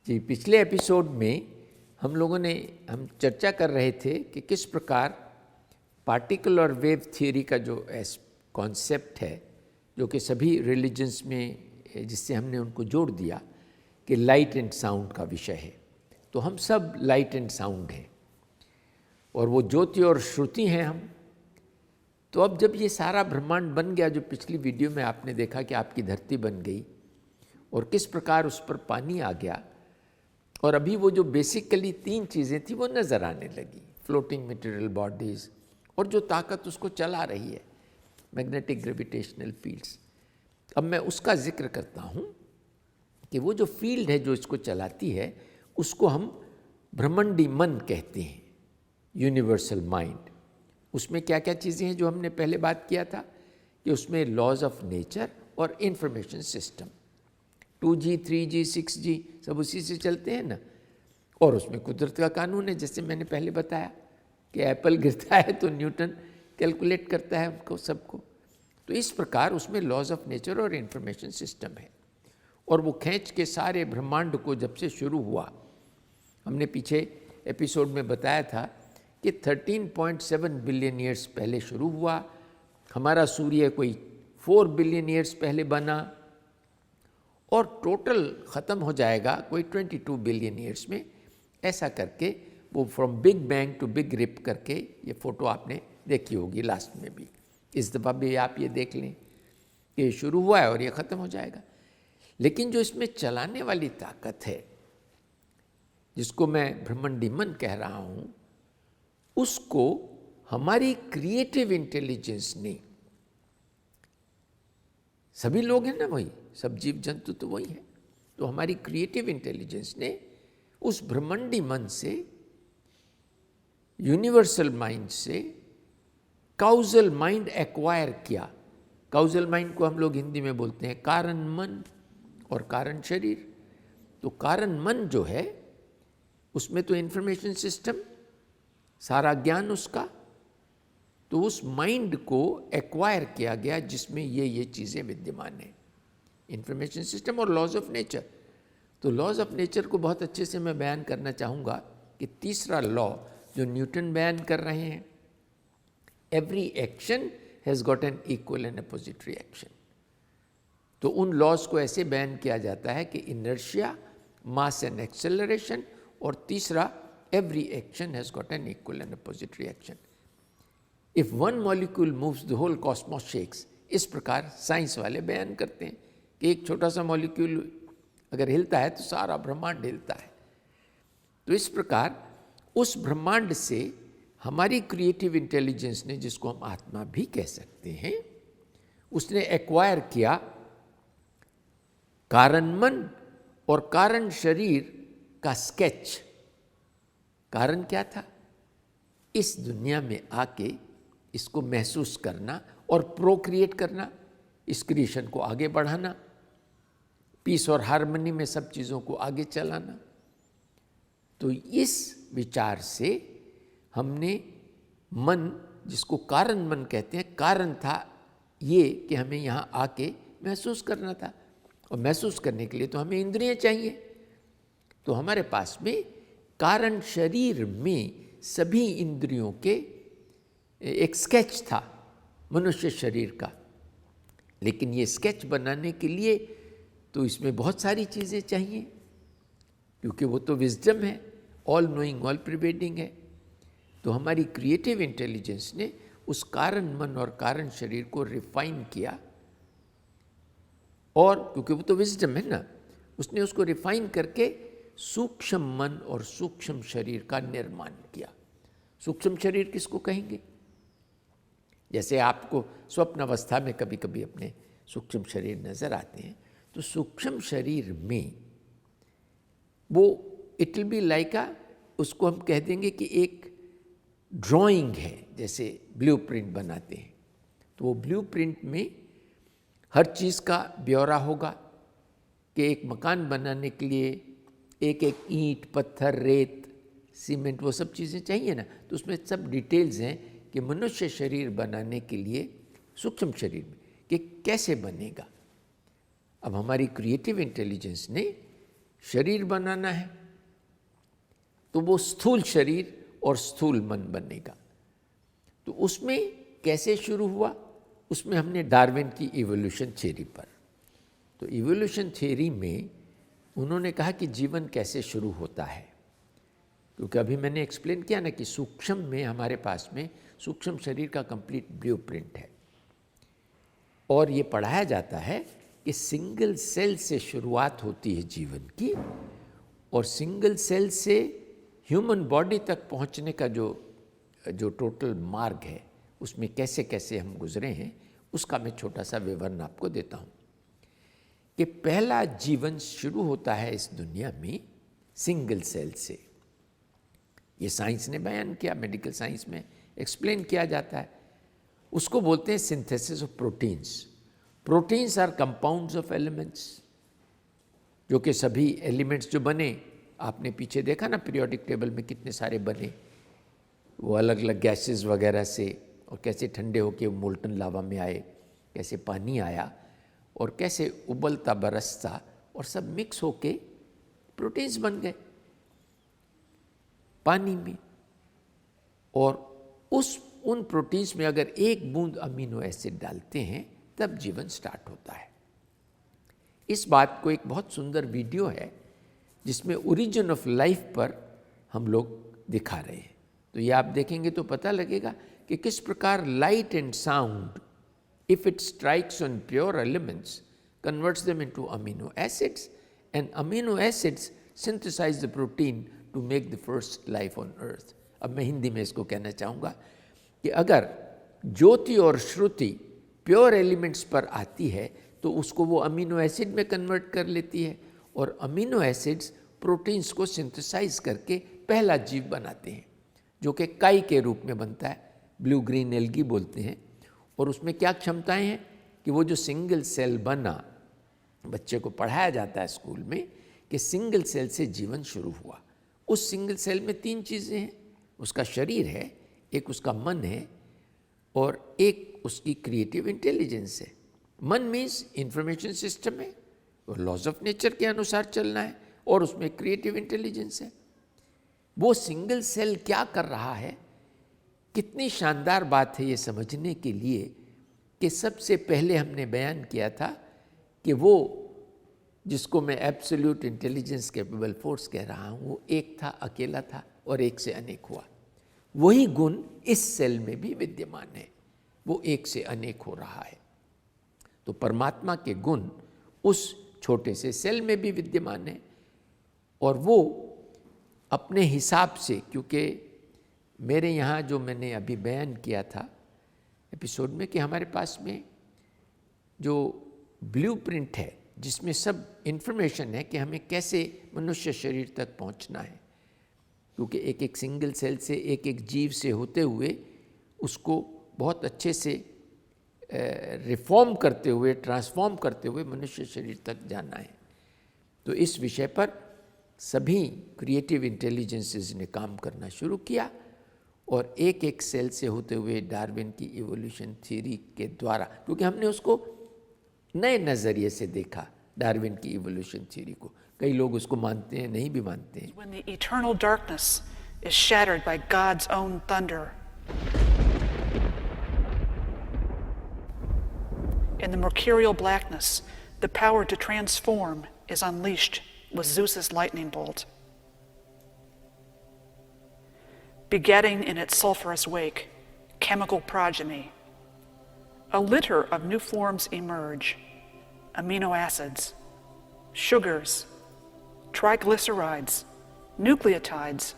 जी, पिछले एपिसोड में हम चर्चा कर रहे थे कि किस प्रकार पार्टिकल और वेव थ्योरी का जो कॉन्सेप्ट है, जो कि सभी रिलीजन्स में जिससे हमने उनको जोड़ दिया कि लाइट एंड साउंड का विषय है। तो हम सब लाइट एंड साउंड हैं और वो ज्योति और श्रुति हैं हम। तो अब जब ये सारा ब्रह्मांड बन गया, जो पिछली वीडियो में आपने देखा कि आपकी धरती बन गई और किस प्रकार उस पर पानी आ गया, और अभी वो जो बेसिकली 3 चीज़ें थी वो नज़र आने लगी, फ्लोटिंग मटेरियल बॉडीज़ और जो ताकत उसको चला रही है, मैग्नेटिक ग्रेविटेशनल फील्ड्स। अब मैं उसका जिक्र करता हूँ कि वो जो फील्ड है जो इसको चलाती है, उसको हम ब्रह्मंडी मन कहते हैं, यूनिवर्सल माइंड। उसमें क्या क्या चीज़ें हैं जो हमने पहले बात किया था कि उसमें लॉज ऑफ नेचर और information system, 2G, 3G, 6G सब उसी से चलते हैं ना। और उसमें कुदरत का कानून है, जैसे मैंने पहले बताया कि एप्पल गिरता है तो न्यूटन कैलकुलेट करता है उनको सबको। तो इस प्रकार उसमें लॉज ऑफ नेचर और इंफॉर्मेशन सिस्टम है। और वो खींच के सारे ब्रह्मांड को जब से शुरू हुआ, हमने पीछे एपिसोड में बताया था कि 13.7 बिलियन ईयर्स पहले शुरू हुआ। हमारा सूर्य कोई 4 बिलियन ईयर्स पहले बना और टोटल ख़त्म हो जाएगा कोई 22 बिलियन ईयर्स में। ऐसा करके वो from big bang to big rip करके, ये फ़ोटो आपने देखी होगी लास्ट में भी, इस दफ़ा भी आप ये देख लें कि ये शुरू हुआ है और ये ख़त्म हो जाएगा। लेकिन जो इसमें चलाने वाली ताकत है, जिसको मैं ब्रह्मंडी मन कह रहा हूँ, उसको हमारी क्रिएटिव इंटेलिजेंस ने, सभी लोग हैं ना वही, सब जीव जंतु तो वही है, तो हमारी क्रिएटिव इंटेलिजेंस ने उस ब्रह्मंडी मन से, यूनिवर्सल माइंड से काउजल माइंड एक्वायर किया। काउजल माइंड को हम लोग हिंदी में बोलते हैं कारण मन और कारण शरीर। तो कारण मन जो है उसमें तो इंफॉर्मेशन सिस्टम, सारा ज्ञान उसका, तो उस माइंड को एक्वायर किया गया जिसमें ये चीज़ें विद्यमान हैं, इंफॉर्मेशन सिस्टम और लॉज ऑफ नेचर। तो लॉज ऑफ नेचर को बहुत अच्छे से मैं बयान करना चाहूँगा कि तीसरा लॉ जो न्यूटन बयान कर रहे हैं, every action has got an equal and opposite reaction. तो उन लॉज को ऐसे बयान किया जाता है कि इनर्शिया, मास एंड एक्सेलरेशन, और तीसरा every action has got an equal and opposite reaction. If one molecule moves the whole cosmos shakes, इस प्रकार साइंस वाले बयान करते हैं कि एक छोटा सा मॉलिक्यूल अगर हिलता है तो सारा ब्रह्मांड हिलता है। तो इस प्रकार उस ब्रह्मांड से हमारी क्रिएटिव इंटेलिजेंस ने, जिसको हम आत्मा भी कह सकते हैं, उसने एक्वायर किया कारण मन और कारण शरीर का स्केच। कारण क्या था? इस दुनिया में आके इसको महसूस करना और प्रोक्रिएट करना, इस क्रिएशन को आगे बढ़ाना, पीस और हार्मनी में सब चीज़ों को आगे चलाना। तो इस विचार से हमने मन, जिसको कारण मन कहते हैं, कारण था ये कि हमें यहाँ आके महसूस करना था, और महसूस करने के लिए तो हमें इंद्रियां चाहिए। तो हमारे पास में कारण शरीर में सभी इंद्रियों के एक स्केच था मनुष्य शरीर का। लेकिन ये स्केच बनाने के लिए तो इसमें बहुत सारी चीज़ें चाहिए, क्योंकि वो तो विजडम है, ऑल नोइंग, ऑल प्रिवेडिंग है। तो हमारी क्रिएटिव इंटेलिजेंस ने उस कारण मन और कारण शरीर को रिफाइन किया, और क्योंकि वो तो विजडम है ना, उसने उसको रिफाइन करके सूक्ष्म मन और सूक्ष्म शरीर का निर्माण किया। सूक्ष्म शरीर किसको कहेंगे? जैसे आपको स्वप्न अवस्था में कभी कभी अपने सूक्ष्म शरीर नजर आते हैं, तो सूक्ष्म शरीर में वो इट विल बी लाइक उसको हम कह देंगे कि एक ड्राइंग है, जैसे ब्लूप्रिंट बनाते हैं। तो वो ब्लूप्रिंट में हर चीज़ का ब्यौरा होगा कि एक मकान बनाने के लिए एक एक ईंट, पत्थर, रेत, सीमेंट, वो सब चीज़ें चाहिए ना। तो उसमें सब डिटेल्स हैं कि मनुष्य शरीर बनाने के लिए सूक्ष्म शरीर में कि कैसे बनेगा। अब हमारी क्रिएटिव इंटेलिजेंस ने शरीर बनाना है तो वो स्थूल शरीर और स्थूल मन बनेगा। तो उसमें कैसे शुरू हुआ, उसमें हमने डार्विन की इवोल्यूशन थ्योरी पर, तो इवोल्यूशन थ्योरी में उन्होंने कहा कि जीवन कैसे शुरू होता है, क्योंकि अभी मैंने एक्सप्लेन किया ना कि सूक्ष्म में हमारे पास में सूक्ष्म शरीर का कंप्लीट ब्लूप्रिंट है, और ये पढ़ाया जाता है कि सिंगल सेल से शुरुआत होती है जीवन की, और सिंगल सेल से ह्यूमन बॉडी तक पहुंचने का जो टोटल मार्ग है उसमें कैसे कैसे हम गुजरे हैं उसका मैं छोटा सा विवरण आपको देता हूँ। कि पहला जीवन शुरू होता है इस दुनिया में सिंगल सेल से। ये साइंस ने बयान किया, मेडिकल साइंस में एक्सप्लेन किया जाता है। उसको बोलते हैं synthesis of proteins. Proteins are compounds of elements, जो कि सभी एलिमेंट्स जो बने, आपने पीछे देखा ना पीरियोडिक टेबल में कितने सारे बने, वो अलग अलग गैसेस वगैरह से, और कैसे ठंडे होके मोल्टन लावा में आए, कैसे पानी आया और कैसे उबलता बरसता और सब मिक्स होके प्रोटीन्स बन गए पानी में। और उन प्रोटीन्स में अगर एक बूंद अमीनो एसिड डालते हैं तब जीवन स्टार्ट होता है। इस बात को एक बहुत सुंदर वीडियो है जिसमें ओरिजिन ऑफ लाइफ पर हम लोग दिखा रहे हैं। तो ये आप देखेंगे तो पता लगेगा कि किस प्रकार light and sound, if it strikes on pure elements, converts them into amino acids, and amino acids synthesize the protein to make the first life on earth. अब मैं हिंदी में इसको कहना चाहूँगा कि अगर ज्योति और श्रुति प्योर एलिमेंट्स पर आती है तो उसको वो अमीनो एसिड में कन्वर्ट कर लेती है, और अमीनो एसिड्स प्रोटीन्स को सिंथेसाइज करके पहला जीव बनाते हैं, जो कि काई के रूप में बनता है, ब्लू ग्रीन एल्गी बोलते हैं। और उसमें क्या क्षमताएं हैं कि वो जो सिंगल सेल बना, बच्चे को पढ़ाया जाता है स्कूल में कि सिंगल सेल से जीवन शुरू हुआ। उस सिंगल सेल में 3 चीज़ें हैं, उसका शरीर है, एक उसका मन है, और एक उसकी क्रिएटिव इंटेलिजेंस है। मन मीन्स इंफॉर्मेशन सिस्टम है, और लॉज ऑफ नेचर के अनुसार चलना है, और उसमें क्रिएटिव इंटेलिजेंस है। वो सिंगल सेल क्या कर रहा है, कितनी शानदार बात है ये समझने के लिए कि सबसे पहले हमने बयान किया था कि वो जिसको मैं एब्सोल्यूट इंटेलिजेंस कैपेबल फोर्स कह रहा हूँ, वो एक था, अकेला था, और एक से अनेक हुआ। वही गुण इस सेल में भी विद्यमान है, वो एक से अनेक हो रहा है। तो परमात्मा के गुण उस छोटे से सेल में भी विद्यमान है, और वो अपने हिसाब से, क्योंकि मेरे यहाँ जो मैंने अभी बयान किया था एपिसोड में कि हमारे पास में जो ब्लूप्रिंट है जिसमें सब इन्फॉर्मेशन है कि हमें कैसे मनुष्य शरीर तक पहुँचना है, क्योंकि एक एक सिंगल सेल से, एक एक जीव से होते हुए उसको बहुत अच्छे से रिफॉर्म करते हुए, ट्रांसफॉर्म करते हुए मनुष्य शरीर तक जाना है। तो इस विषय पर सभी क्रिएटिव इंटेलिजेंसेस ने काम करना शुरू किया, और एक एक सेल से होते हुए डार्विन की इवोल्यूशन थ्योरी के द्वारा, क्योंकि हमने उसको नए नज़रिए से देखा, डार्विन की इवोल्यूशन थ्योरी को। कई लोग उसको मानते हैं, नहीं भी मानते हैं। When the eternal darkness is shattered by God's own thunder, in the mercurial blackness, the power to transform is unleashed with Zeus's lightning bolt. Begetting in its sulfurous wake chemical progeny, a litter of new forms emerge: amino acids, sugars, triglycerides, nucleotides.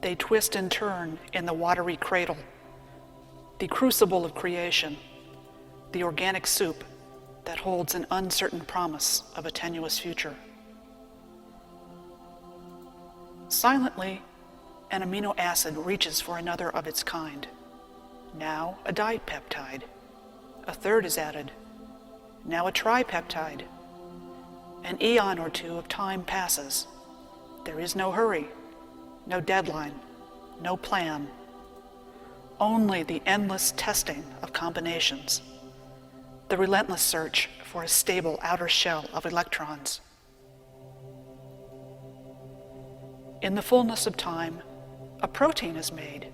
They twist and turn in the watery cradle, the crucible of creation, the organic soup that holds an uncertain promise of a tenuous future. Silently, an amino acid reaches for another of its kind. Now a dipeptide. A third is added. Now a tripeptide. An eon or two of time passes. There is no hurry, no deadline, no plan. Only the endless testing of combinations, the relentless search for a stable outer shell of electrons. In the fullness of time, a protein is made,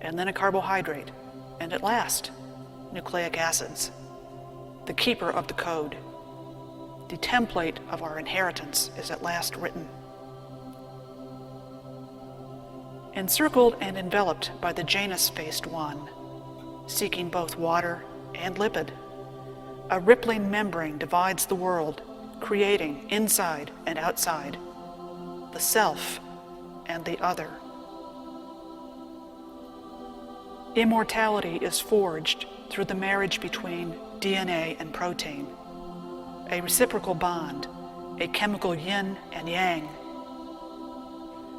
and then a carbohydrate, and at last, nucleic acids, the keeper of the code. The template of our inheritance is at last written. Encircled and enveloped by the Janus-faced one, seeking both water and lipid, a rippling membrane divides the world, creating inside and outside, the self and the other. Immortality is forged through the marriage between DNA and protein, a reciprocal bond, a chemical yin and yang,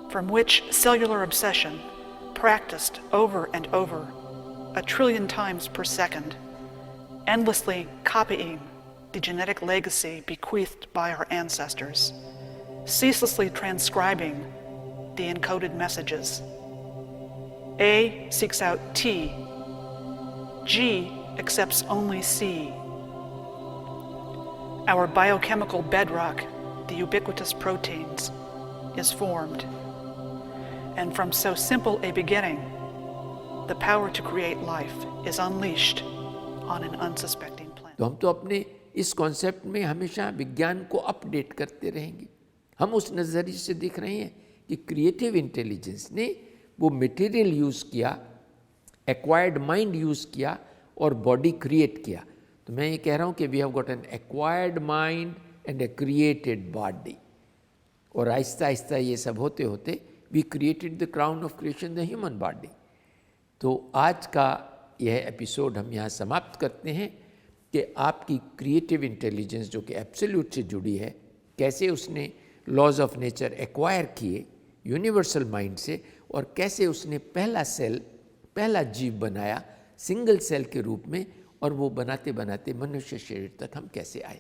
from which cellular obsession, practiced over and over, 1 trillion times per second, endlessly copying the genetic legacy bequeathed by our ancestors, ceaselessly transcribing the encoded messages. A seeks out T, G accepts only C. Our biochemical bedrock, the ubiquitous proteins, is formed. And from so simple a beginning, the power to create life is unleashed on an unsuspecting planet. तो हम तो अपने इस concept में हमेशा विज्ञान को update करते रहेंगे। हम उस नज़रिए से देख रहे हैं कि क्रिएटिव इंटेलिजेंस ने वो मटेरियल यूज़ किया, एक्वायर्ड माइंड यूज़ किया और बॉडी क्रिएट किया। तो मैं ये कह रहा हूँ कि we have got an acquired mind and a created body, और आहिस्ता आहिस्ता ये सब होते होते we created the crown of creation, the human body. तो आज का यह एपिसोड हम यहाँ समाप्त करते हैं कि आपकी क्रिएटिव इंटेलिजेंस जो कि एब्सोल्यूट से जुड़ी है, कैसे उसने लॉज ऑफ नेचर एक्वायर किए यूनिवर्सल माइंड से, और कैसे उसने पहला सेल, पहला जीव बनाया सिंगल सेल के रूप में, और वो बनाते बनाते मनुष्य शरीर तक हम कैसे आए।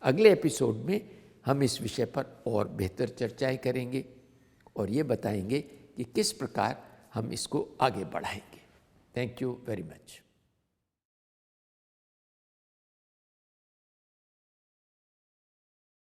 अगले एपिसोड में हम इस विषय पर और बेहतर चर्चाएं करेंगे और ये बताएंगे कि किस प्रकार हम इसको आगे बढ़ाएंगे। Thank you very much.